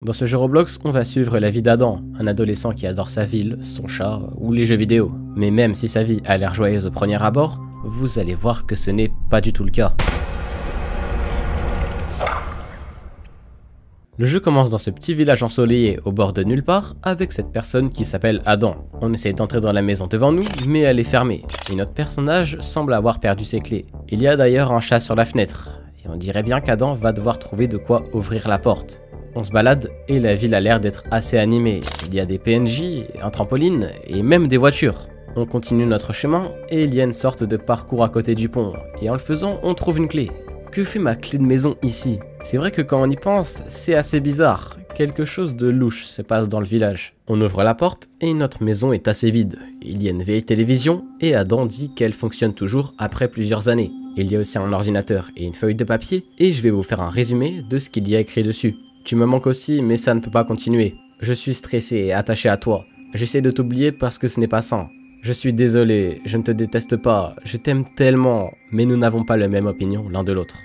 Dans ce jeu Roblox, on va suivre la vie d'Adam, un adolescent qui adore sa ville, son chat ou les jeux vidéo. Mais même si sa vie a l'air joyeuse au premier abord, vous allez voir que ce n'est pas du tout le cas. Le jeu commence dans ce petit village ensoleillé au bord de nulle part avec cette personne qui s'appelle Adam. On essaie d'entrer dans la maison devant nous, mais elle est fermée. Et notre personnage semble avoir perdu ses clés. Il y a d'ailleurs un chat sur la fenêtre. Et on dirait bien qu'Adam va devoir trouver de quoi ouvrir la porte. On se balade et la ville a l'air d'être assez animée. Il y a des PNJ, un trampoline et même des voitures. On continue notre chemin et il y a une sorte de parcours à côté du pont. Et en le faisant, on trouve une clé. Que fait ma clé de maison ici? C'est vrai que quand on y pense, c'est assez bizarre. Quelque chose de louche se passe dans le village. On ouvre la porte et notre maison est assez vide. Il y a une vieille télévision et Adam dit qu'elle fonctionne toujours après plusieurs années. Il y a aussi un ordinateur et une feuille de papier et je vais vous faire un résumé de ce qu'il y a écrit dessus. Tu me manques aussi, mais ça ne peut pas continuer. Je suis stressé et attaché à toi. J'essaie de t'oublier parce que ce n'est pas sain. Je suis désolé, je ne te déteste pas, je t'aime tellement, mais nous n'avons pas la même opinion l'un de l'autre.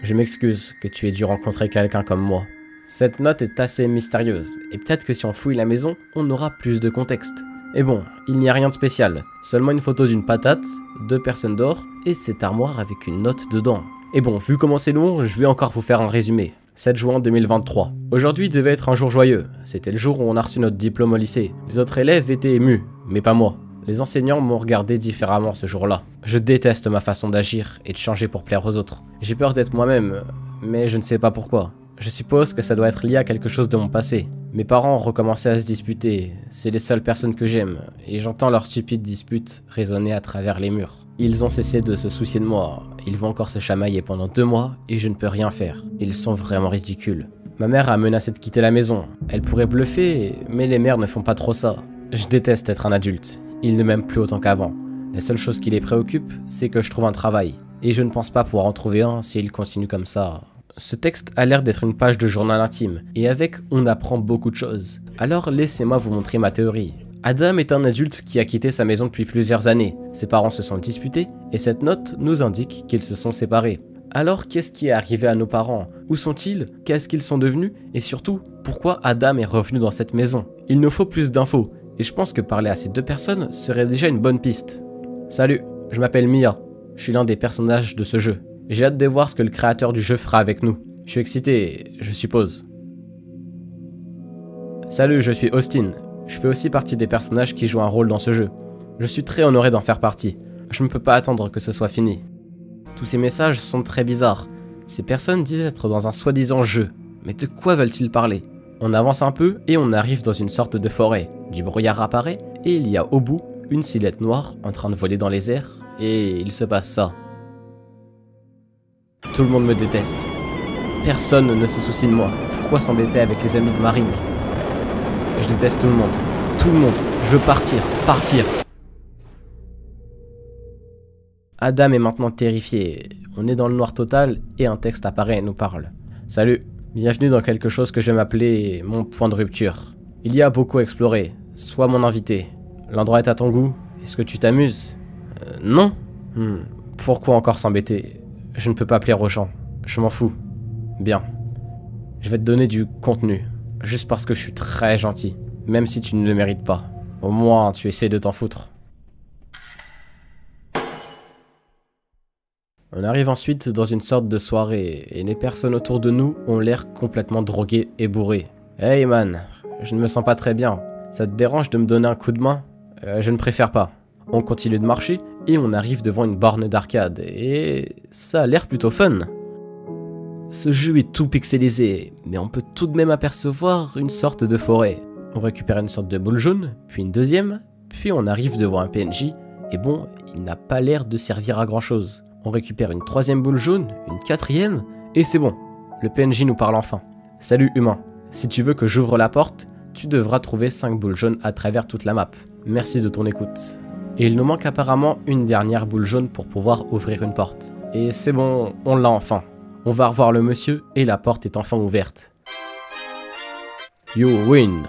Je m'excuse que tu aies dû rencontrer quelqu'un comme moi. Cette note est assez mystérieuse, et peut-être que si on fouille la maison, on aura plus de contexte. Et bon, il n'y a rien de spécial, seulement une photo d'une patate, 2 personnes d'or, et cette armoire avec une note dedans. Et bon, vu comment c'est long, je vais encore vous faire un résumé. 7 juin 2023. Aujourd'hui devait être un jour joyeux. C'était le jour où on a reçu notre diplôme au lycée. Les autres élèves étaient émus, mais pas moi. Les enseignants m'ont regardé différemment ce jour-là. Je déteste ma façon d'agir et de changer pour plaire aux autres. J'ai peur d'être moi-même, mais je ne sais pas pourquoi. Je suppose que ça doit être lié à quelque chose de mon passé. Mes parents ont recommencé à se disputer. C'est les seules personnes que j'aime, et j'entends leurs stupides disputes résonner à travers les murs. Ils ont cessé de se soucier de moi. Ils vont encore se chamailler pendant 2 mois et je ne peux rien faire. Ils sont vraiment ridicules. Ma mère a menacé de quitter la maison. Elle pourrait bluffer, mais les mères ne font pas trop ça. Je déteste être un adulte. Ils ne m'aiment plus autant qu'avant. La seule chose qui les préoccupe, c'est que je trouve un travail. Et je ne pense pas pouvoir en trouver un s'ils continuent comme ça. Ce texte a l'air d'être une page de journal intime. Et avec, on apprend beaucoup de choses. Alors laissez-moi vous montrer ma théorie. Adam est un adulte qui a quitté sa maison depuis plusieurs années. Ses parents se sont disputés et cette note nous indique qu'ils se sont séparés. Alors qu'est-ce qui est arrivé à nos parents? Où sont-ils? Qu'est-ce qu'ils sont devenus? Et surtout, pourquoi Adam est revenu dans cette maison? Il nous faut plus d'infos et je pense que parler à ces 2 personnes serait déjà une bonne piste. Salut, je m'appelle Mia. Je suis l'un des personnages de ce jeu. J'ai hâte de voir ce que le créateur du jeu fera avec nous. Je suis excité, je suppose. Salut, je suis Austin. Je fais aussi partie des personnages qui jouent un rôle dans ce jeu. Je suis très honoré d'en faire partie. Je ne peux pas attendre que ce soit fini. Tous ces messages sont très bizarres. Ces personnes disent être dans un soi-disant jeu. Mais de quoi veulent-ils parler? On avance un peu et on arrive dans une sorte de forêt. Du brouillard apparaît et il y a au bout une silhouette noire en train de voler dans les airs. Et il se passe ça. Tout le monde me déteste. Personne ne se soucie de moi. Pourquoi s'embêter avec les amis de Maring? Je déteste tout le monde. Tout le monde. Je veux partir. Partir. Adam est maintenant terrifié. On est dans le noir total et un texte apparaît et nous parle. Salut. Bienvenue dans quelque chose que j'aime appeler mon point de rupture. Il y a beaucoup à explorer. Sois mon invité. L'endroit est à ton goût. Est-ce que tu t'amuses? Non. Pourquoi encore s'embêter? Je ne peux pas plaire aux gens. Je m'en fous. Bien. Je vais te donner du contenu. Juste parce que je suis très gentil, même si tu ne le mérites pas. Au moins, tu essaies de t'en foutre. On arrive ensuite dans une sorte de soirée, et les personnes autour de nous ont l'air complètement droguées et bourrées. Hey man, je ne me sens pas très bien. Ça te dérange de me donner un coup de main? Je ne préfère pas. On continue de marcher, et on arrive devant une borne d'arcade, et ça a l'air plutôt fun. Ce jeu est tout pixelisé, mais on peut tout de même apercevoir une sorte de forêt. On récupère une sorte de boule jaune, puis une deuxième, puis on arrive devant un PNJ, et bon, il n'a pas l'air de servir à grand chose. On récupère une 3e boule jaune, une 4e, et c'est bon. Le PNJ nous parle enfin. Salut humain, si tu veux que j'ouvre la porte, tu devras trouver 5 boules jaunes à travers toute la map. Merci de ton écoute. Et il nous manque apparemment une dernière boule jaune pour pouvoir ouvrir une porte. Et c'est bon, on l'a enfin. On va revoir le monsieur et la porte est enfin ouverte. You win.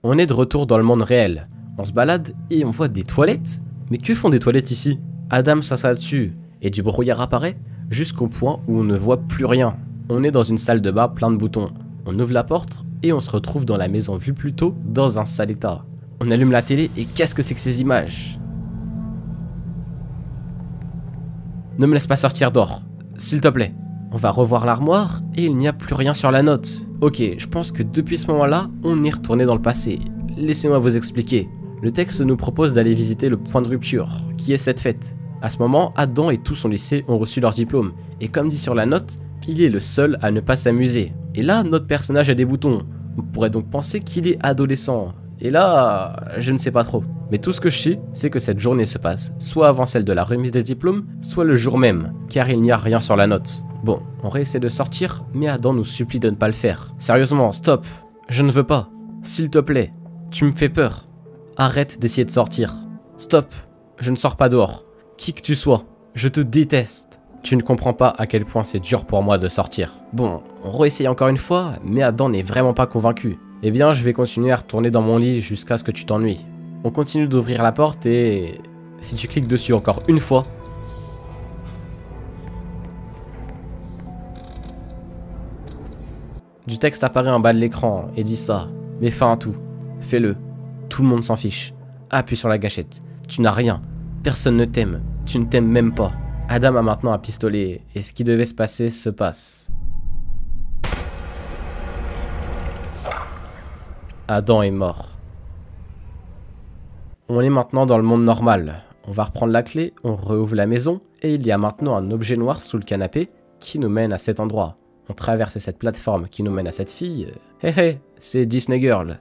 On est de retour dans le monde réel. On se balade et on voit des toilettes. Mais que font des toilettes ici? Adam s'assoit dessus et du brouillard apparaît jusqu'au point où on ne voit plus rien. On est dans une salle de bain plein de boutons. On ouvre la porte et on se retrouve dans la maison vue plus tôt dans un sale état. On allume la télé et qu'est-ce que c'est que ces images? Ne me laisse pas sortir d'or, s'il te plaît. On va revoir l'armoire et il n'y a plus rien sur la note. Ok, je pense que depuis ce moment-là, on est retourné dans le passé. Laissez-moi vous expliquer. Le texte nous propose d'aller visiter le point de rupture, qui est cette fête. À ce moment, Adam et tout son lycée ont reçu leur diplôme. Et comme dit sur la note, il est le seul à ne pas s'amuser. Et là, notre personnage a des boutons. On pourrait donc penser qu'il est adolescent. Et là, je ne sais pas trop. Mais tout ce que je sais, c'est que cette journée se passe soit avant celle de la remise des diplômes, soit le jour même, car il n'y a rien sur la note. Bon, on réessaie de sortir, mais Adam nous supplie de ne pas le faire. Sérieusement, stop. Je ne veux pas. S'il te plaît. Tu me fais peur. Arrête d'essayer de sortir. Stop. Je ne sors pas dehors. Qui que tu sois, je te déteste. Tu ne comprends pas à quel point c'est dur pour moi de sortir. Bon, on réessaye encore une fois, mais Adam n'est vraiment pas convaincu. Eh bien, je vais continuer à retourner dans mon lit jusqu'à ce que tu t'ennuies. On continue d'ouvrir la porte et... si tu cliques dessus encore une fois... Du texte apparaît en bas de l'écran et dit ça. Mets fin à tout. Fais-le. Tout le monde s'en fiche. Appuie sur la gâchette. Tu n'as rien. Personne ne t'aime. Tu ne t'aimes même pas. Adam a maintenant un pistolet et ce qui devait se passer se passe. Adam est mort. On est maintenant dans le monde normal. On va reprendre la clé, on rouvre la maison et il y a maintenant un objet noir sous le canapé qui nous mène à cet endroit. On traverse cette plateforme qui nous mène à cette fille. Hé hé, c'est Disney Girl.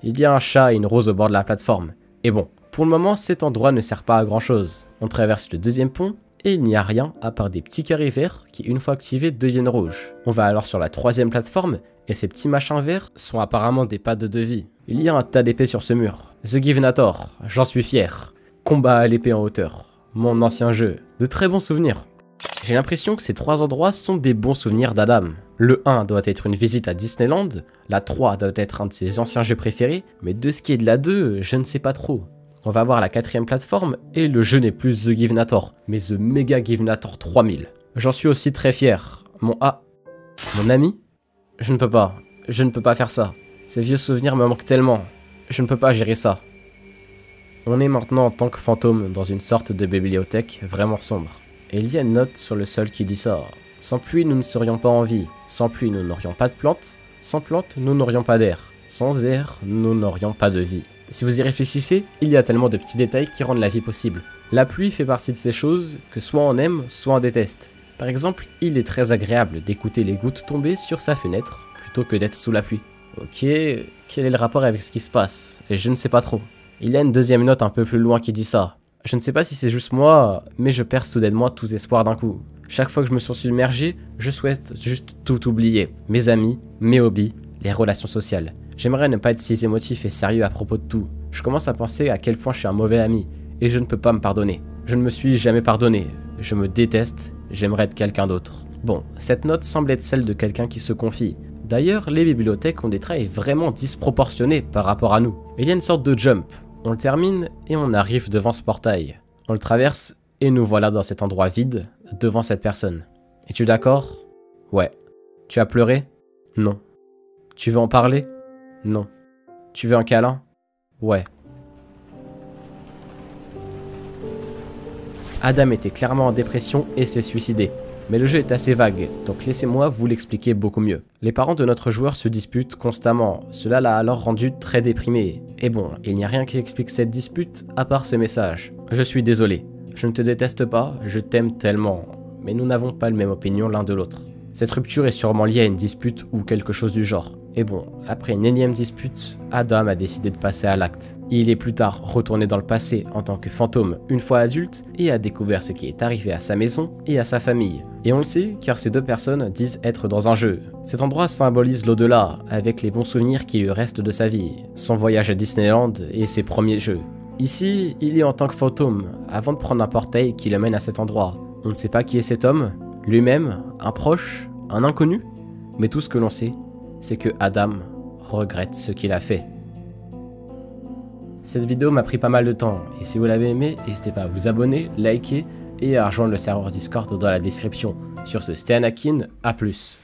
Il y a un chat et une rose au bord de la plateforme. Et bon, pour le moment, cet endroit ne sert pas à grand chose. On traverse le deuxième pont et il n'y a rien à part des petits carrés verts qui, une fois activés, deviennent rouges. On va alors sur la troisième plateforme et ces petits machins verts sont apparemment des pads de vie. Il y a un tas d'épées sur ce mur. The Givnator, j'en suis fier. Combat à l'épée en hauteur. Mon ancien jeu. De très bons souvenirs. J'ai l'impression que ces trois endroits sont des bons souvenirs d'Adam. Le 1 doit être une visite à Disneyland, la 3 doit être un de ses anciens jeux préférés, mais de ce qui est de la 2, je ne sais pas trop. On va voir la quatrième plateforme et le jeu n'est plus The Givnator, mais The Mega Givnator 3000. J'en suis aussi très fier. Mon ami? Je ne peux pas faire ça. Ces vieux souvenirs me manquent tellement. Je ne peux pas gérer ça. On est maintenant en tant que fantôme dans une sorte de bibliothèque vraiment sombre. Et il y a une note sur le sol qui dit ça. Sans pluie, nous ne serions pas en vie. Sans pluie, nous n'aurions pas de plantes. Sans plantes, nous n'aurions pas d'air. Sans air, nous n'aurions pas de vie. Si vous y réfléchissez, il y a tellement de petits détails qui rendent la vie possible. La pluie fait partie de ces choses que soit on aime, soit on déteste. Par exemple, il est très agréable d'écouter les gouttes tomber sur sa fenêtre plutôt que d'être sous la pluie. Ok, quel est le rapport avec ce qui se passe? Et je ne sais pas trop. Il y a une deuxième note un peu plus loin qui dit ça. Je ne sais pas si c'est juste moi, mais je perds soudainement tout espoir d'un coup. Chaque fois que je me sens submergé, je souhaite juste tout oublier. Mes amis, mes hobbies, les relations sociales. J'aimerais ne pas être si émotif et sérieux à propos de tout. Je commence à penser à quel point je suis un mauvais ami, et je ne peux pas me pardonner. Je ne me suis jamais pardonné, je me déteste, j'aimerais être quelqu'un d'autre. Bon, cette note semble être celle de quelqu'un qui se confie. D'ailleurs, les bibliothèques ont des traits vraiment disproportionnés par rapport à nous. Il y a une sorte de jump. On le termine et on arrive devant ce portail. On le traverse et nous voilà dans cet endroit vide, devant cette personne. Es-tu d'accord? Ouais. Tu as pleuré? Non. Tu veux en parler? Non. Tu veux un câlin? Ouais. Adam était clairement en dépression et s'est suicidé. Mais le jeu est assez vague, donc laissez-moi vous l'expliquer beaucoup mieux. Les parents de notre joueur se disputent constamment, cela l'a alors rendu très déprimé. Et bon, il n'y a rien qui explique cette dispute à part ce message. Je suis désolé, je ne te déteste pas, je t'aime tellement, mais nous n'avons pas la même opinion l'un de l'autre. Cette rupture est sûrement liée à une dispute ou quelque chose du genre. Et bon, après une énième dispute, Adam a décidé de passer à l'acte. Il est plus tard retourné dans le passé en tant que fantôme une fois adulte et a découvert ce qui est arrivé à sa maison et à sa famille. Et on le sait car ces deux personnes disent être dans un jeu. Cet endroit symbolise l'au-delà, avec les bons souvenirs qui lui restent de sa vie, son voyage à Disneyland et ses premiers jeux. Ici, il est en tant que fantôme, avant de prendre un portail qui le mène à cet endroit. On ne sait pas qui est cet homme, lui-même, un proche, un inconnu, mais tout ce que l'on sait, c'est que Adam regrette ce qu'il a fait. Cette vidéo m'a pris pas mal de temps, et si vous l'avez aimé, n'hésitez pas à vous abonner, liker, et à rejoindre le serveur Discord dans la description. Sur ce, c'était Anakin, à plus.